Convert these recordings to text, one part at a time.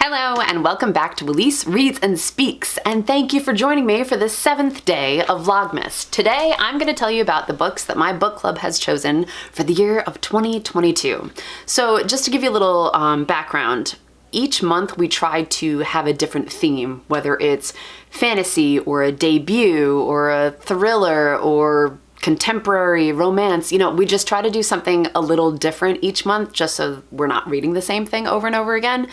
Hello and welcome back to Elise Reads and Speaks, and thank you for joining me for the 7th day of Vlogmas. Today I'm going to tell you about the books that my book club has chosen for the year of 2022. So just to give you a little background, each month we try to have a different theme, whether it's fantasy or a debut or a thriller or contemporary romance. You know, we just try to do something a little different each month just so we're not reading the same thing over and over again,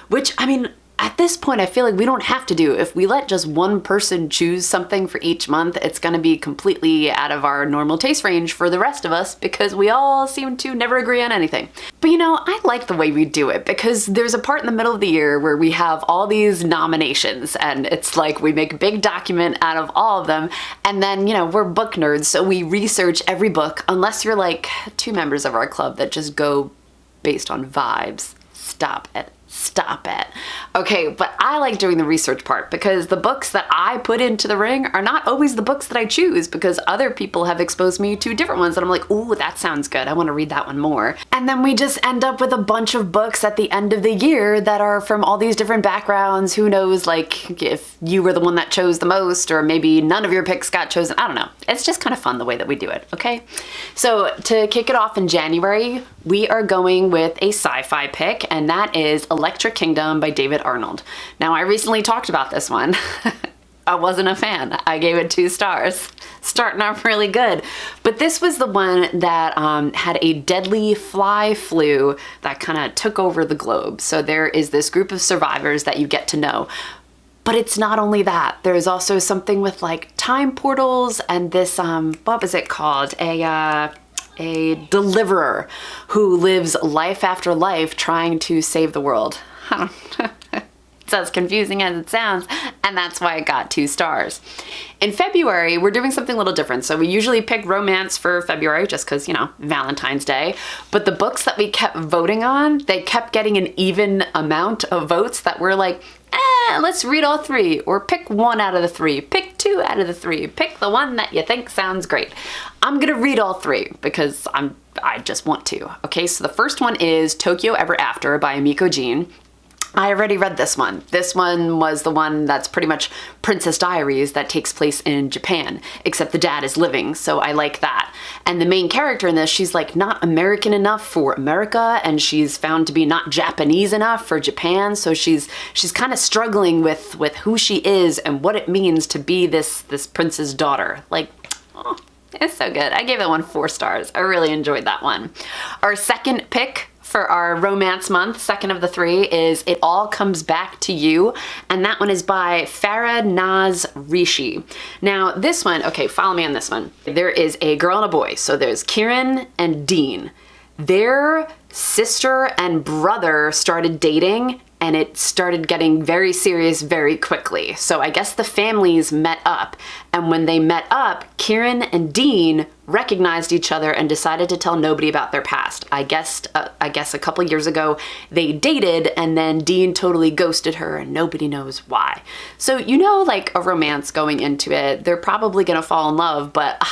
which, I mean, at this point, I feel like we don't have to do. If we let just one person choose something for each month, it's going to be completely out of our normal taste range for the rest of us because we all seem to never agree on anything. But you know, I like the way we do it because there's a part in the middle of the year where we have all these nominations and it's like we make a big document out of all of them, and then, you know, we're book nerds, so we research every book unless you're like 2 members of our club that just go based on vibes. Stop it. Stop it. Okay, but I like doing the research part because the books that I put into the ring are not always the books that I choose because other people have exposed me to different ones and I'm like, ooh, that sounds good. I want to read that one more. And then we just end up with a bunch of books at the end of the year that are from all these different backgrounds. Who knows, like, if you were the one that chose the most, or maybe none of your picks got chosen. I don't know. It's just kind of fun the way that we do it, okay? So to kick it off in January, we are going with a sci-fi pick, and that is Electric Kingdom by David Arnold. Now, I recently talked about this one. I wasn't a fan. I gave it 2 stars. Starting off really good. But this was the one that had a deadly fly flu that kind of took over the globe. So there is this group of survivors that you get to know. But it's not only that. There's also something with like time portals and this, what was it called? A deliverer who lives life after life trying to save the world. It's as confusing as it sounds, and that's why it got 2 stars. In February, we're doing something a little different. So we usually pick romance for February just because, you know, Valentine's Day. But the books that we kept voting on, they kept getting an even amount of votes that we're like, let's read all 3, or pick 1 out of the 3, pick 2 out of the 3, pick the one that you think sounds great. I'm gonna read all 3 because I just want to. Okay, so the first one is Tokyo Ever After by Amiko Jean. I already read this one. This one was the one that's pretty much Princess Diaries that takes place in Japan, except the dad is living, so I like that. And the main character in this, she's like not American enough for America, and she's found to be not Japanese enough for Japan, so she's kind of struggling with who she is and what it means to be this prince's daughter. Like, oh, it's so good. I gave that one 4 stars. I really enjoyed that one. Our second pick for our romance month, second of the 3, is It All Comes Back to You, and that one is by Farah Naz Rishi. Now this one, okay, follow me on this one. There is a girl and a boy, so there's Kieran and Dean. Their sister and brother started dating, and it started getting very serious very quickly. So I guess the families met up, and when they met up, Kieran and Dean recognized each other and decided to tell nobody about their past. I guess a couple years ago they dated, and then Dean totally ghosted her and nobody knows why. So you know, like a romance going into it, they're probably gonna fall in love, but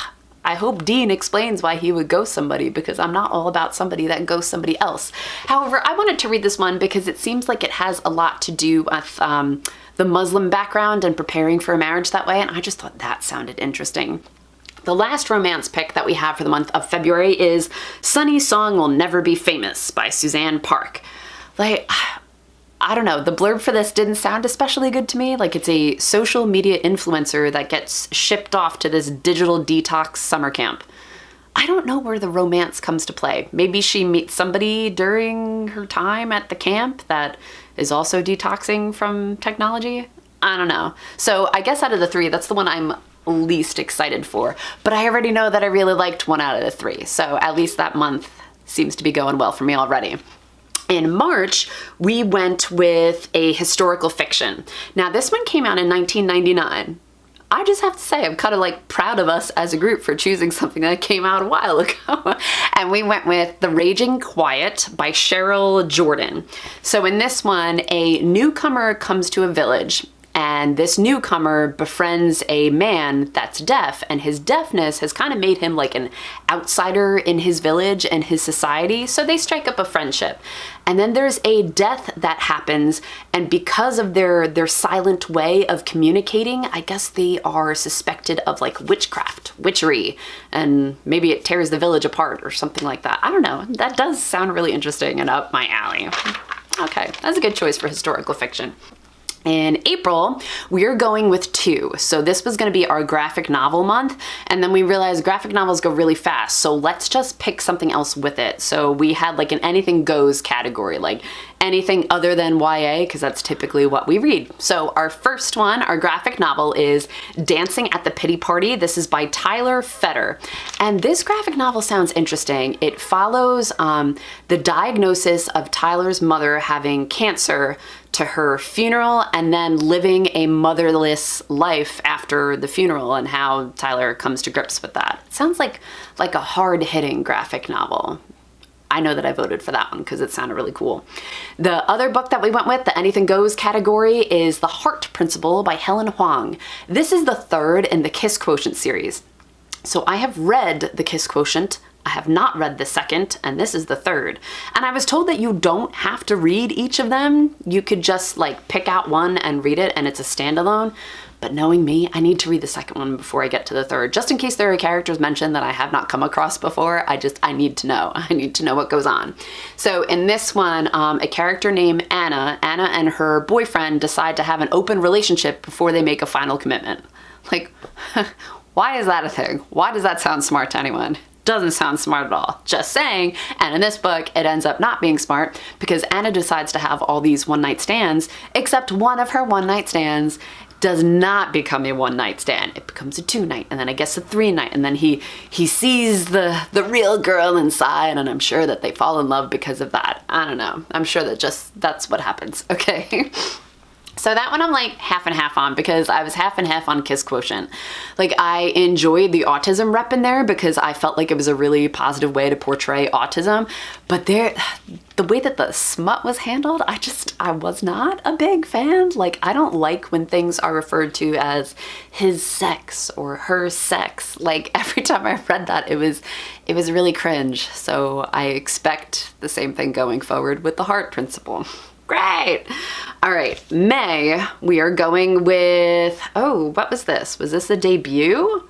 I hope Dean explains why he would ghost somebody, because I'm not all about somebody that ghosts somebody else. However, I wanted to read this one because it seems like it has a lot to do with the Muslim background and preparing for a marriage that way, and I just thought that sounded interesting. The last romance pick that we have for the month of February is Sunny Song Will Never Be Famous by Suzanne Park. Like, I don't know, the blurb for this didn't sound especially good to me. Like, it's a social media influencer that gets shipped off to this digital detox summer camp. I don't know where the romance comes to play. Maybe she meets somebody during her time at the camp that is also detoxing from technology. I don't know. So I guess out of the 3, that's the one I'm least excited for. But I already know that I really liked 1 out of the 3. So at least that month seems to be going well for me already. In March, we went with a historical fiction. Now this one came out in 1999. I just have to say, I'm kind of like proud of us as a group for choosing something that came out a while ago. And we went with The Raging Quiet by Cheryl Jordan. So in this one, a newcomer comes to a village and this newcomer befriends a man that's deaf, and his deafness has kind of made him like an outsider in his village and his society, so they strike up a friendship. And then there's a death that happens, and because of their silent way of communicating, I guess they are suspected of like witchcraft, witchery, and maybe it tears the village apart or something like that. I don't know. That does sound really interesting and up my alley. Okay, that's a good choice for historical fiction. In April, we're going with 2. So this was going to be our graphic novel month, and then we realized graphic novels go really fast, so let's just pick something else with it. So we had like an anything goes category, like anything other than YA, because that's typically what we read. So our first one, our graphic novel, is Dancing at the Pity Party. This is by Tyler Fetter. And this graphic novel sounds interesting. It follows the diagnosis of Tyler's mother having cancer to her funeral, and then living a motherless life after the funeral, and how Tyler comes to grips with that. It sounds like a hard-hitting graphic novel. I know that I voted for that one because it sounded really cool. The other book that we went with, the Anything Goes category, is The Heart Principle by Helen Huang. This is the 3rd in the Kiss Quotient series. So I have read The Kiss Quotient. I have not read the 2nd, and this is the 3rd. And I was told that you don't have to read each of them. You could just like pick out one and read it, and it's a standalone. But knowing me, I need to read the 2nd one before I get to the 3rd, just in case there are characters mentioned that I have not come across before. I need to know. I need to know what goes on. So in this one, a character named Anna and her boyfriend decide to have an open relationship before they make a final commitment. Like, why is that a thing? Why does that sound smart to anyone? Doesn't sound smart at all. Just saying. And in this book, it ends up not being smart because Anna decides to have all these one-night stands, except one of her one-night stands does not become a one-night stand. It becomes a 2-night, and then I guess a 3-night, and then he sees the real girl inside, and I'm sure that they fall in love because of that. I don't know. I'm sure that that's what happens. Okay. So that one I'm like half and half on, because I was half and half on Kiss Quotient. Like, I enjoyed the autism rep in there because I felt like it was a really positive way to portray autism. But the way that the smut was handled, I was not a big fan. Like, I don't like when things are referred to as his sex or her sex. Like, every time I read that, it was really cringe. So I expect the same thing going forward with The Heart Principle. Great. All right, May, we are going with, oh, what was this? Was this the debut?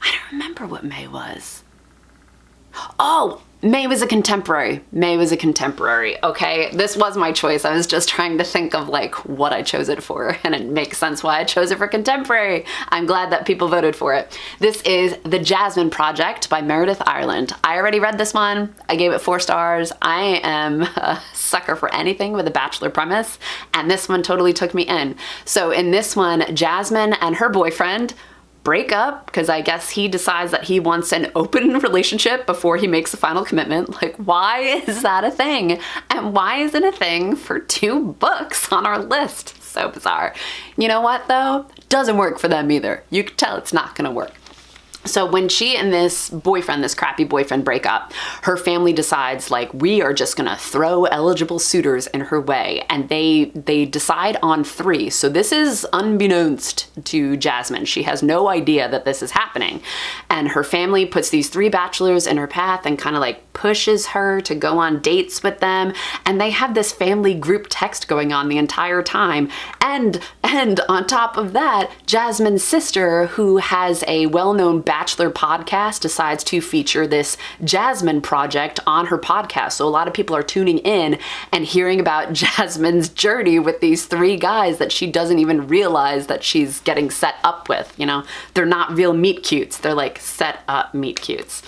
I don't remember what May was. Oh, May was a contemporary. May was a contemporary. Okay, this was my choice. I was just trying to think of like what I chose it for, and it makes sense why I chose it for contemporary. I'm glad that people voted for it. This is The Jasmine Project by Meredith Ireland. I already read this one. I gave it 4 stars. I am a sucker for anything with a bachelor premise, and this one totally took me in. So in this one, Jasmine and her boyfriend break up because I guess he decides that he wants an open relationship before he makes a final commitment. Like, why is that a thing? And why is it a thing for 2 books on our list? So bizarre. You know what though? Doesn't work for them either. You can tell it's not gonna work. So when she and this boyfriend, this crappy boyfriend, break up, her family decides, like, we are just gonna throw eligible suitors in her way, and they decide on 3. So this is unbeknownst to Jasmine. She has no idea that this is happening. And her family puts these 3 bachelors in her path and kind of like pushes her to go on dates with them. And they have this family group text going on the entire time. And on top of that, Jasmine's sister, who has a well-known bachelor podcast, decides to feature this Jasmine Project on her podcast. So a lot of people are tuning in and hearing about Jasmine's journey with these 3 guys that she doesn't even realize that she's getting set up with. You know, they're not real meet cutes. They're like set up meet cutes.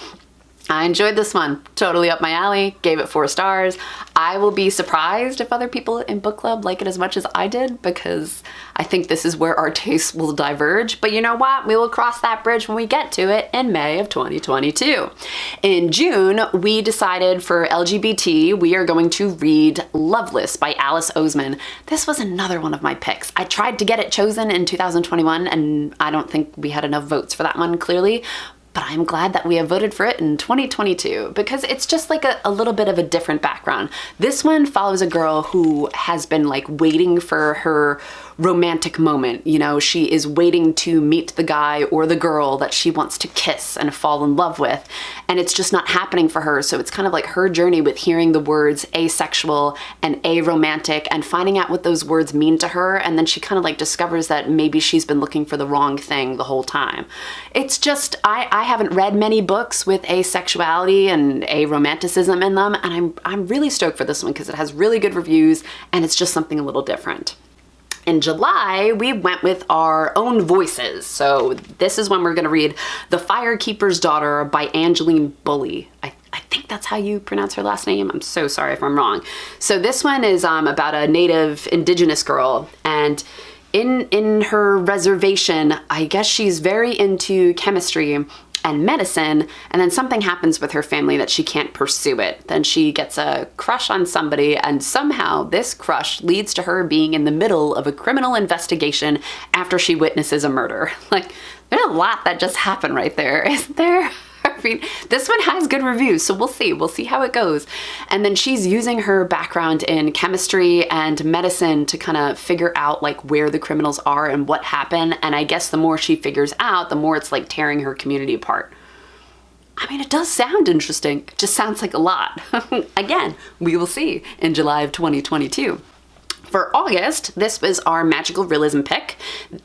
I enjoyed this one. Totally up my alley. Gave it 4 stars. I will be surprised if other people in book club like it as much as I did, because I think this is where our tastes will diverge. But you know what? We will cross that bridge when we get to it in May of 2022. In June, we decided for LGBT, we are going to read Loveless by Alice Oseman. This was another one of my picks. I tried to get it chosen in 2021, and I don't think we had enough votes for that one, clearly. but I'm glad that we have voted for it in 2022 because it's just like a little bit of a different background. This one follows a girl who has been like waiting for her romantic moment. You know, she is waiting to meet the guy or the girl that she wants to kiss and fall in love with, and it's just not happening for her. So it's kind of like her journey with hearing the words asexual and aromantic and finding out what those words mean to her, and then she kind of like discovers that maybe she's been looking for the wrong thing the whole time. It's just, I haven't read many books with asexuality and aromanticism in them, and I'm really stoked for this one because it has really good reviews and it's just something a little different. In July, we went with our own voices. So this is when we're gonna read The Firekeepers Daughter by Angeline Bully. I think that's how you pronounce her last name. I'm so sorry if I'm wrong. So this one is about a native indigenous girl, and in her reservation, I guess she's very into chemistry and medicine, and then something happens with her family that she can't pursue it. Then she gets a crush on somebody, and somehow this crush leads to her being in the middle of a criminal investigation after she witnesses a murder. Like, there's a lot that just happened right there, isn't there? I mean, this one has good reviews, so we'll see. We'll see how it goes. And then she's using her background in chemistry and medicine to kind of figure out like where the criminals are and what happened. And I guess the more she figures out, the more it's like tearing her community apart. I mean, it does sound interesting. It just sounds like a lot. Again, we will see in July of 2022. For August, this was our magical realism pick.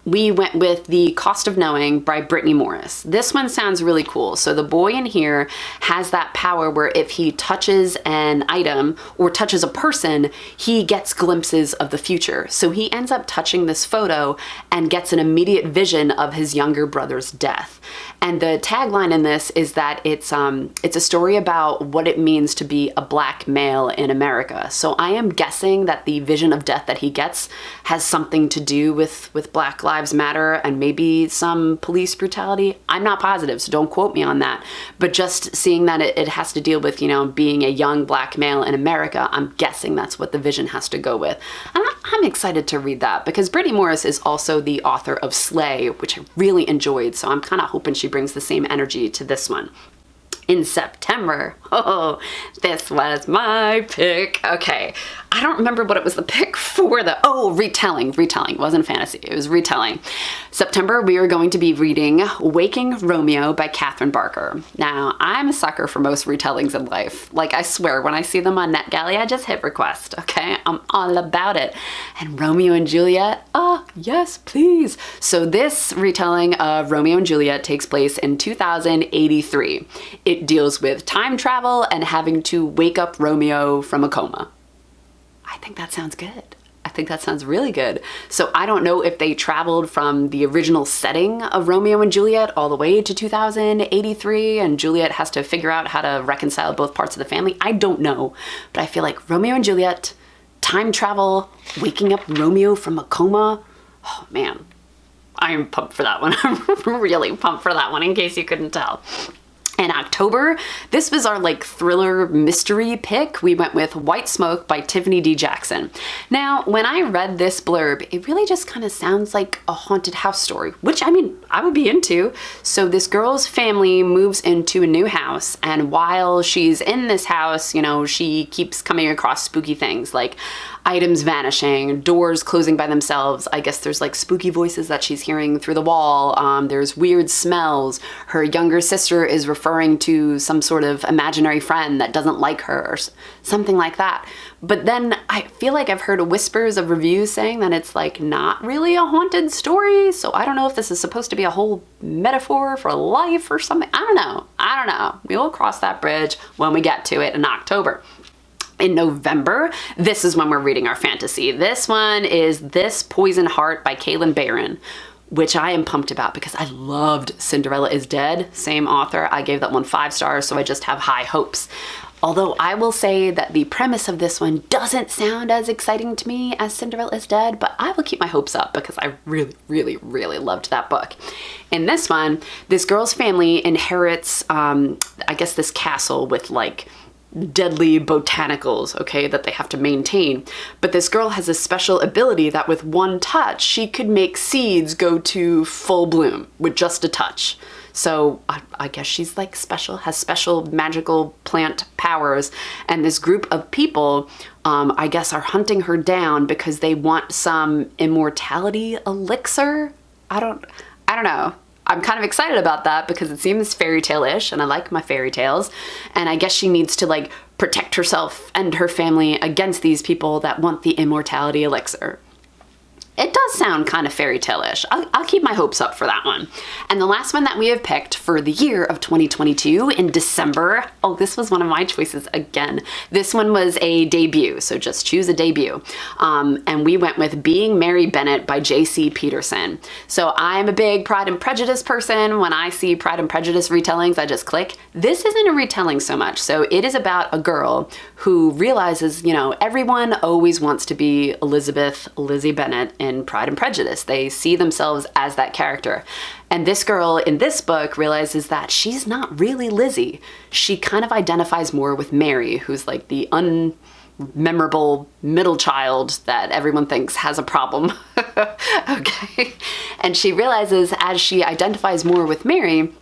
We went with The Cost of Knowing by Brittany Morris. This one sounds really cool. So the boy in here has that power where if he touches an item or touches a person, he gets glimpses of the future. So he ends up touching this photo and gets an immediate vision of his younger brother's death. And the tagline in this is that it's a story about what it means to be a black male in America. So I am guessing that the vision of death that he gets has something to do with Black Lives Matter and maybe some police brutality. I'm not positive, so don't quote me on that. But just seeing that it has to deal with, you know, being a young black male in America, I'm guessing that's what the vision has to go with. And I'm excited to read that because Brittany Morris is also the author of Slay, which I really enjoyed. So I'm kind of hoping she brings the same energy to this one. In September, oh, this was my pick. Okay, I don't remember what it was the pick for Retelling. It wasn't fantasy, it was Retelling. September, we are going to be reading Waking Romeo by Catherine Barker. Now, I'm a sucker for most retellings in life. Like, I swear, when I see them on NetGalley, I just hit request, okay? I'm all about it. And Romeo and Juliet, yes, please. So this retelling of Romeo and Juliet takes place in 2083. It deals with time travel and having to wake up Romeo from a coma. I think that sounds good. I think that sounds really good. So I don't know if they traveled from the original setting of Romeo and Juliet all the way to 2083 and Juliet has to figure out how to reconcile both parts of the family. I don't know, but I feel like Romeo and Juliet, time travel, waking up Romeo from a coma. Oh man, I'm pumped for that one. I'm really pumped for that one in case you couldn't tell. In October, this was our like thriller mystery pick. We went with White Smoke by Tiffany D. Jackson. Now, when I read this blurb, it really just kind of sounds like a haunted house story, which I mean, I would be into. So this girl's family moves into a new house, and while she's in this house, you know, she keeps coming across spooky things like items vanishing, doors closing by themselves. I guess there's like spooky voices that she's hearing through the wall. There's weird smells. Her younger sister is referring to some sort of imaginary friend that doesn't like her or something like that. But then I feel like I've heard whispers of reviews saying that it's like not really a haunted story. So I don't know if this is supposed to be a whole metaphor for life or something. I don't know. We will cross that bridge when we get to it in October. In November, this is when we're reading our fantasy. This one is This Poison Heart by Kaylin Barron, which I am pumped about because I loved Cinderella is Dead. Same author. I gave that one 5 stars, so I just have high hopes. Although I will say that the premise of this one doesn't sound as exciting to me as Cinderella is Dead, but I will keep my hopes up because I really, really, really loved that book. In this one, this girl's family inherits, I guess, this castle with like deadly botanicals, okay, that they have to maintain. But this girl has a special ability that with one touch, she could make seeds go to full bloom with just a touch. So I guess she's like special, has special magical plant powers. And this group of people, I guess, are hunting her down because they want some immortality elixir. I don't know. I'm kind of excited about that because it seems fairy tale-ish and I like my fairy tales. And I guess she needs to like protect herself and her family against these people that want the immortality elixir. It does sound kind of fairy tale-ish. I'll keep my hopes up for that one. And the last one that we have picked for the year of 2022 in December, oh, this was one of my choices again. This one was a debut, so just choose a debut. And we went with Being Mary Bennett by J.C. Peterson. So I'm a big Pride and Prejudice person. When I see Pride and Prejudice retellings, I just click. This isn't a retelling so much. So it is about a girl who realizes, you know, everyone always wants to be Lizzie Bennett in Pride and Prejudice. They see themselves as that character. And this girl in this book realizes that she's not really Lizzie. She kind of identifies more with Mary, who's like the unmemorable middle child that everyone thinks has a problem. Okay. And she realizes as she identifies more with Mary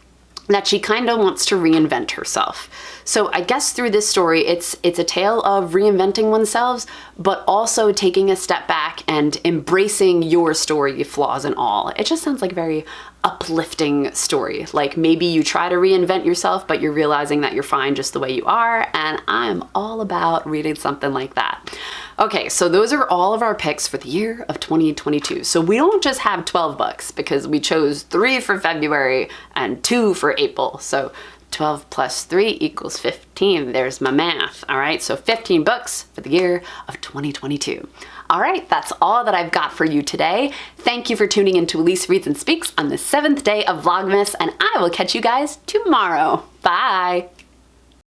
that she kind of wants to reinvent herself. So I guess through this story, it's a tale of reinventing oneself, but also taking a step back and embracing your story, flaws and all. It just sounds like a very uplifting story. Like maybe you try to reinvent yourself, but you're realizing that you're fine just the way you are. And I'm all about reading something like that. Okay, so those are all of our picks for the year of 2022. So we don't just have 12 books because we chose 3 for February and 2 for April. So 12 plus 3 equals 15. There's my math. All right, so 15 books for the year of 2022. All right, that's all that I've got for you today. Thank you for tuning in to Elise Reads and Speaks on the 7th day of Vlogmas, and I will catch you guys tomorrow. Bye.